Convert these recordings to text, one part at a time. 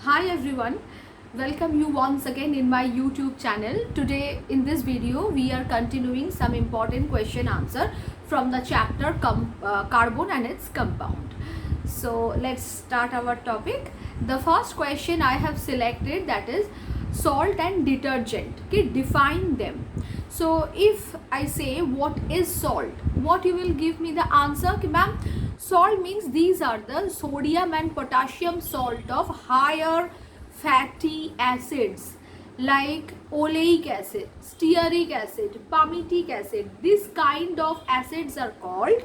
Hi everyone, welcome you once again in my YouTube channel. Today in this video we are continuing some important question answer from the chapter carbon and its compound. So let's start our topic. The first question I have selected, that is salt and detergent. Okay, define them. So if I say what is salt, what you will give me the answer? Okay, ma'am, salt means these are the sodium and potassium salt of higher fatty acids like oleic acid, stearic acid, palmitic acid. This kind of acids are called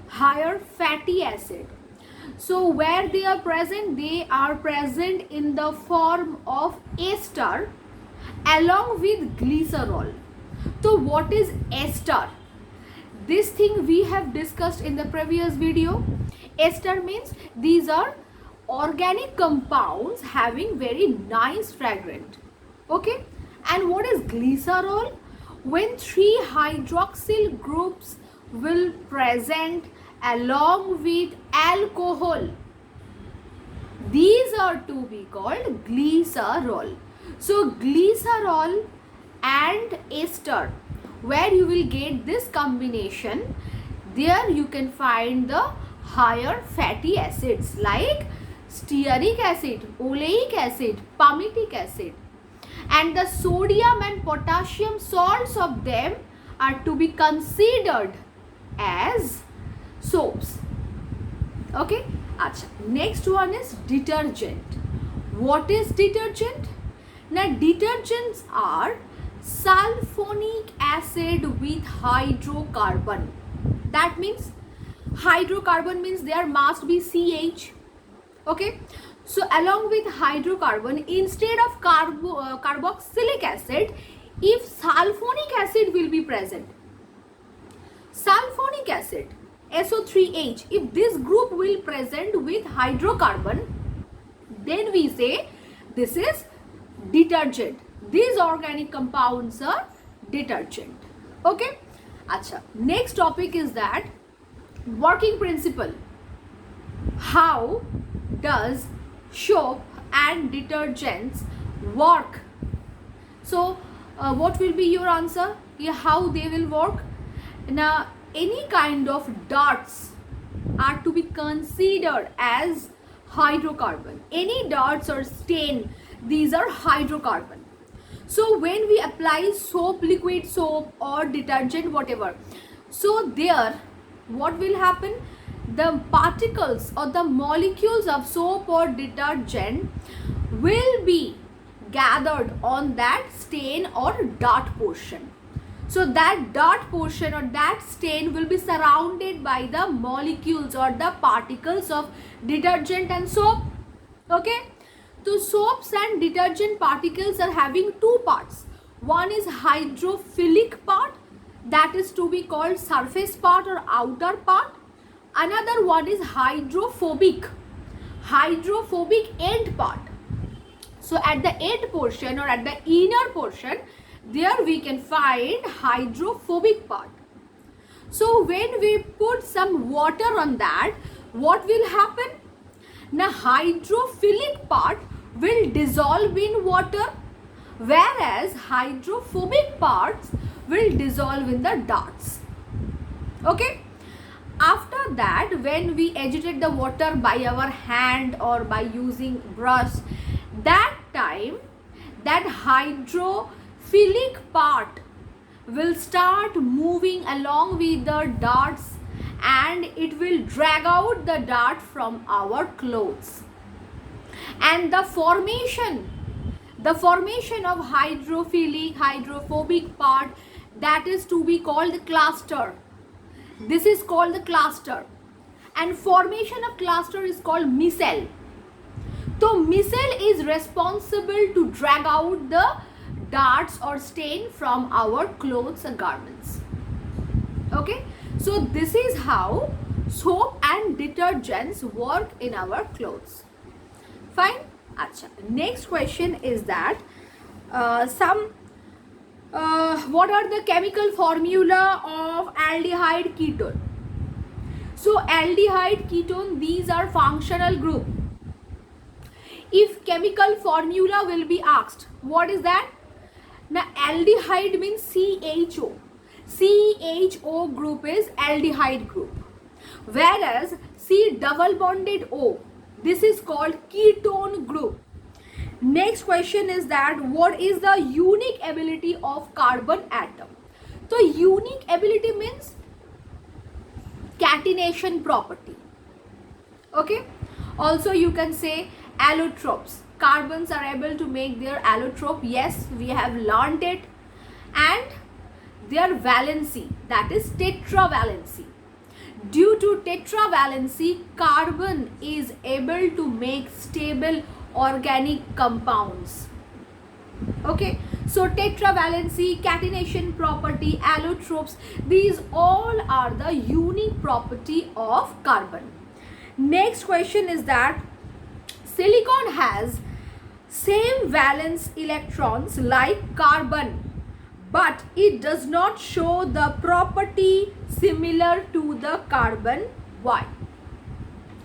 higher fatty acid. So where they are present in the form of ester along with glycerol. So what is ester? This thing we have discussed in the previous video. Ester means these are organic compounds having very nice fragrance. Okay, and what is glycerol? When three hydroxyl groups will present along with alcohol, these are to be called glycerol. So glycerol and ester, where you will get this combination, there you can find the higher fatty acids like stearic acid, oleic acid, palmitic acid, and the sodium and potassium salts of them are to be considered as soaps. Okay, Achha. Next one is detergent. What is detergent? Now detergents are sulfonic acid with hydrocarbon. That means hydrocarbon means there must be CH. Okay, so along with hydrocarbon, instead of carboxylic acid, if sulfonic acid will be present, sulfonic acid SO3H, if this group will present with hydrocarbon, then we say this is detergent. These organic compounds are detergent. Okay, Achha. Next topic is that working principle. How does soap and detergents work? So what will be your answer? Yeah, how they will work? Now any kind of darts are to be considered as hydrocarbon. Any darts or stain, these are hydrocarbon. So when we apply soap, liquid soap or detergent, whatever, so there what will happen? The particles or the molecules of soap or detergent will be gathered on that stain or dart portion. So that dart portion or that stain will be surrounded by the molecules or the particles of detergent and soap. Okay, so soaps and detergent particles are having two parts. One is hydrophilic part, that is to be called surface part or outer part. Another one is hydrophobic end part. So at the end portion or at the inner portion, there we can find hydrophobic part. So when we put some water on that, what will happen? Now hydrophilic part will dissolve in water, whereas hydrophobic parts will dissolve in the darts. Okay, after that, when we agitate the water by our hand or by using brush, that time that hydrophilic part will start moving along with the darts and it will drag out the dart from our clothes. And the formation of hydrophobic part, that is to be called cluster. This is called the cluster, and formation of cluster is called micelle. So micelle is responsible to drag out the darts or stain from our clothes and garments. Okay, so this is how soap and detergents work in our clothes. Fine. Achha. Next question is that what are the chemical formula of aldehyde ketone? So aldehyde ketone, these are functional group. If chemical formula will be asked, what is that? Now aldehyde means CHO. CHO group is aldehyde group. Whereas C double bonded O, this is called ketone group. Next question is that what is the unique ability of carbon atom? So unique ability means catenation property. Okay. Also you can say allotropes. Carbons are able to make their allotrope. Yes, we have learned it. And their valency, that is tetravalency. Due to tetravalency, carbon is able to make stable organic compounds. Okay, so tetravalency, catenation property, allotropes, these all are the unique property of carbon. Next question is that silicon has same valence electrons like carbon, but it does not show the property similar to the carbon. Why?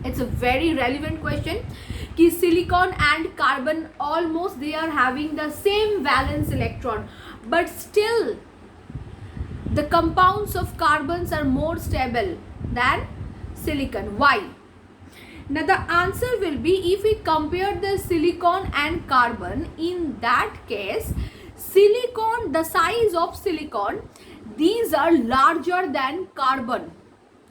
It's a very relevant question. Ki silicon and carbon almost they are having the same valence electron, but still the compounds of carbons are more stable than silicon. Why? Now the answer will be, if we compare the silicon and carbon, in that case silicon, the size of silicon, these are larger than carbon.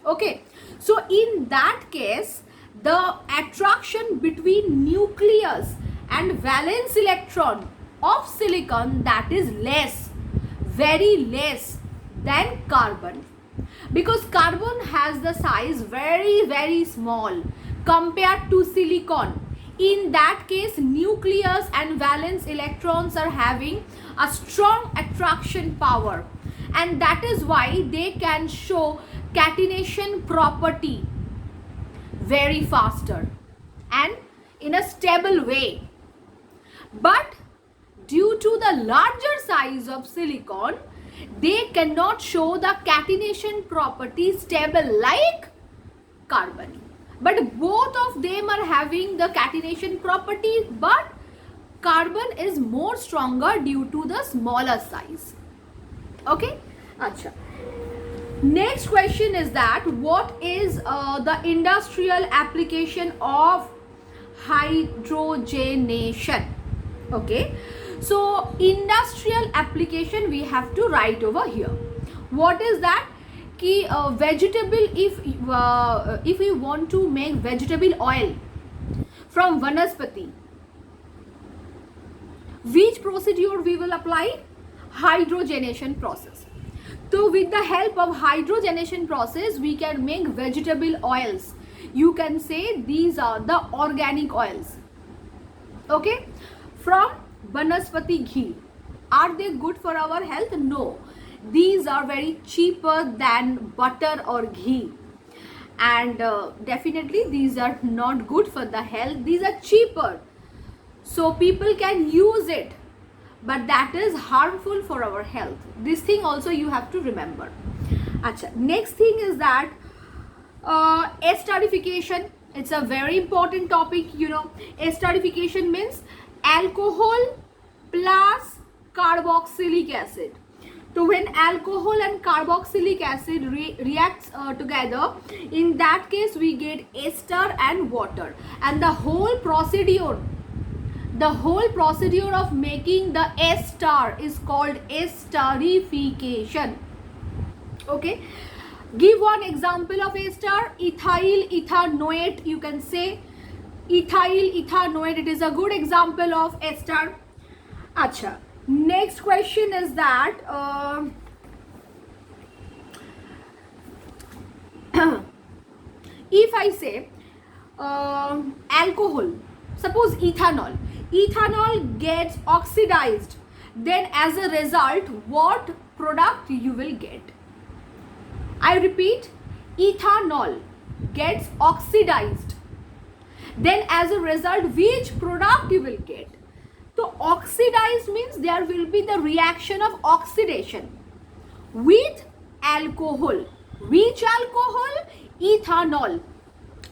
Okay, so in that case the attraction between nucleus and valence electron of silicon, that is less, very less than carbon, because carbon has the size very small compared to silicon. In that case nucleus and valence electrons are having a strong attraction power, and that is why they can show catenation property very faster and in a stable way. But due to the larger size of silicon, they cannot show the catenation property stable like carbon. But both of them are having the catenation property, but carbon is more stronger due to the smaller size. Okay, acha. Next question is that what is the industrial application of hydrogenation? Okay, so industrial application we have to write over here. What is that? Ki vegetable, if we want to make vegetable oil from vanaspati, which procedure we will apply? Hydrogenation process. So with the help of hydrogenation process we can make vegetable oils. You can say these are the organic oils. Okay, from vanaspati ghee. Are they good for our health? No, these are very cheaper than butter or ghee, and definitely these are not good for the health. These are cheaper, so people can use it, but that is harmful for our health. This thing also you have to remember. Achha, next thing is that esterification. It's a very important topic, you know. Esterification means alcohol plus carboxylic acid. So when alcohol and carboxylic acid reacts together, in that case we get ester and water, and the whole procedure of making the ester is called esterification. Okay, give one example of ester. Ethyl ethanoate, you can say ethyl ethanoate, it is a good example of ester. Acha, next question is that if I say alcohol, suppose ethanol gets oxidized, then as a result what product you will get? I repeat, ethanol gets oxidized, then as a result which product you will get? So oxidized means there will be the reaction of oxidation with alcohol. Which alcohol? Ethanol,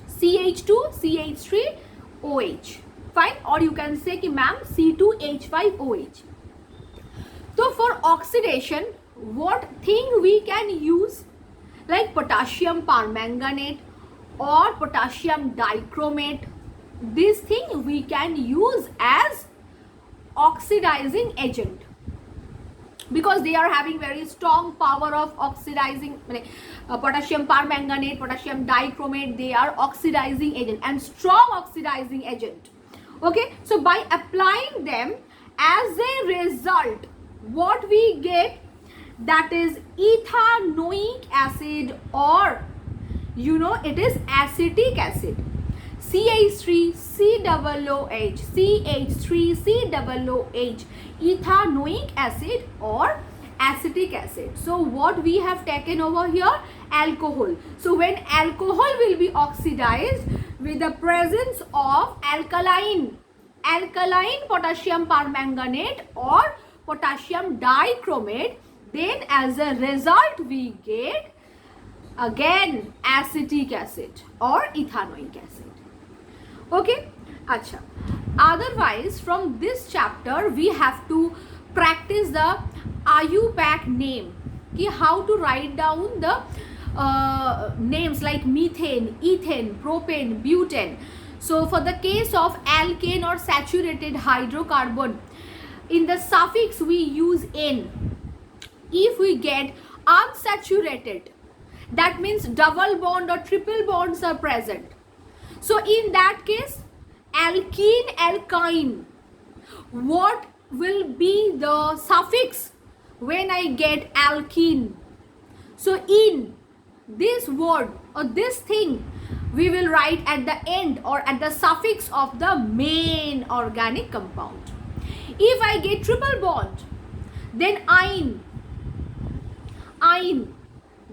CH2 CH3 OH. fine. Or you can say कि ma'am C2H5OH. So for oxidation, what thing we can use, like potassium permanganate or potassium dichromate, this thing we can use as oxidizing agent, because they are having very strong power of oxidizing. Potassium permanganate, potassium dichromate, they are oxidizing agent and strong oxidizing agent. Okay, so by applying them, as a result, what we get, that is ethanoic acid, or you know, it is acetic acid, CH3COOH, CH3COOH, ethanoic acid or acetic acid. So what we have taken over here, alcohol. So when alcohol will be oxidized with the presence of alkaline potassium permanganate or potassium dichromate, then as a result we get again acetic acid or ethanoic acid. Okay, acha. Otherwise, from this chapter we have to practice the IUPAC name, ki how to write down the names like methane, ethane, propane, butane. So for the case of alkane or saturated hydrocarbon, in the suffix we use N. If we get unsaturated, that means double bond or triple bonds are present. So in that case, alkene, alkyne, what will be the suffix when I get alkene? So in this word or this thing, we will write at the end or at the suffix of the main organic compound. If I get triple bond, then ine,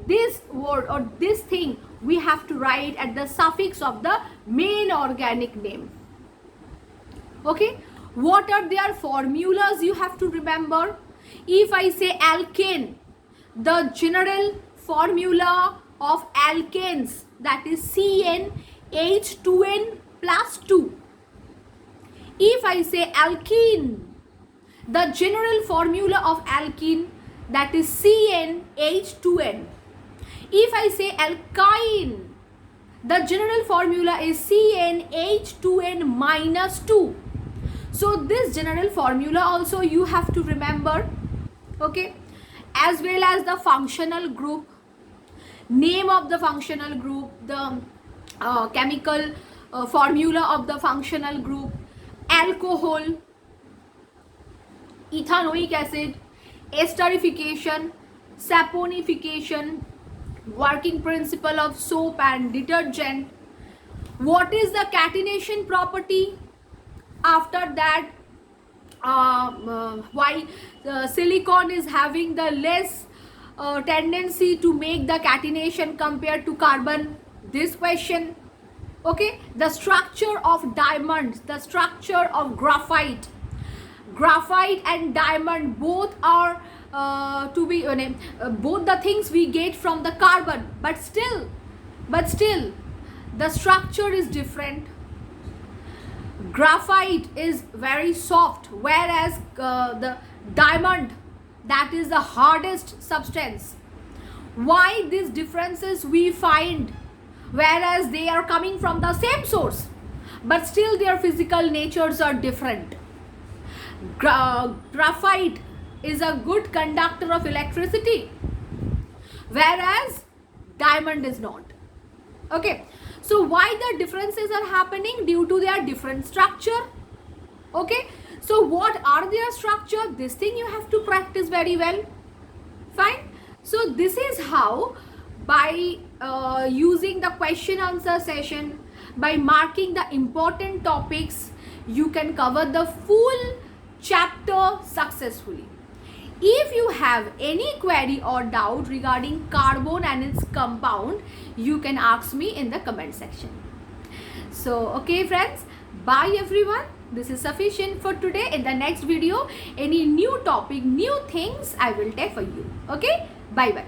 this word or this thing we have to write at the suffix of the main organic name. Okay, what are their formulas you have to remember? If I say alkane, the general formula of alkanes, that is CnH2n plus 2. If I say alkene, the general formula of alkene, that is CnH2n. If I say alkyne, the general formula is CnH2n minus 2. So this general formula also you have to remember. Okay, as well as the functional group, name of the functional group, the chemical formula of the functional group, alcohol, ethanoic acid, esterification, saponification, working principle of soap and detergent, what is the catenation property, after that why silicon is having the less tendency to make the catenation compared to carbon, this question. Okay, the structure of diamonds, the structure of graphite and diamond, both are both the things we get from the carbon, but still the structure is different. Graphite is very soft, whereas the diamond, that is the hardest substance. Why these differences we find, whereas they are coming from the same source, but still their physical natures are different. Graphite is a good conductor of electricity, whereas diamond is not. Okay, so why the differences are happening? Due to their different structure. Okay, so what are their structure? This thing you have to practice very well. Fine. So this is how, by using the question answer session, by marking the important topics, you can cover the full chapter successfully. If you have any query or doubt regarding carbon and its compound, you can ask me in the comment section. So okay friends, bye everyone. This is sufficient for today. In the next video, any new topic, new things I will take for you. Okay, bye bye.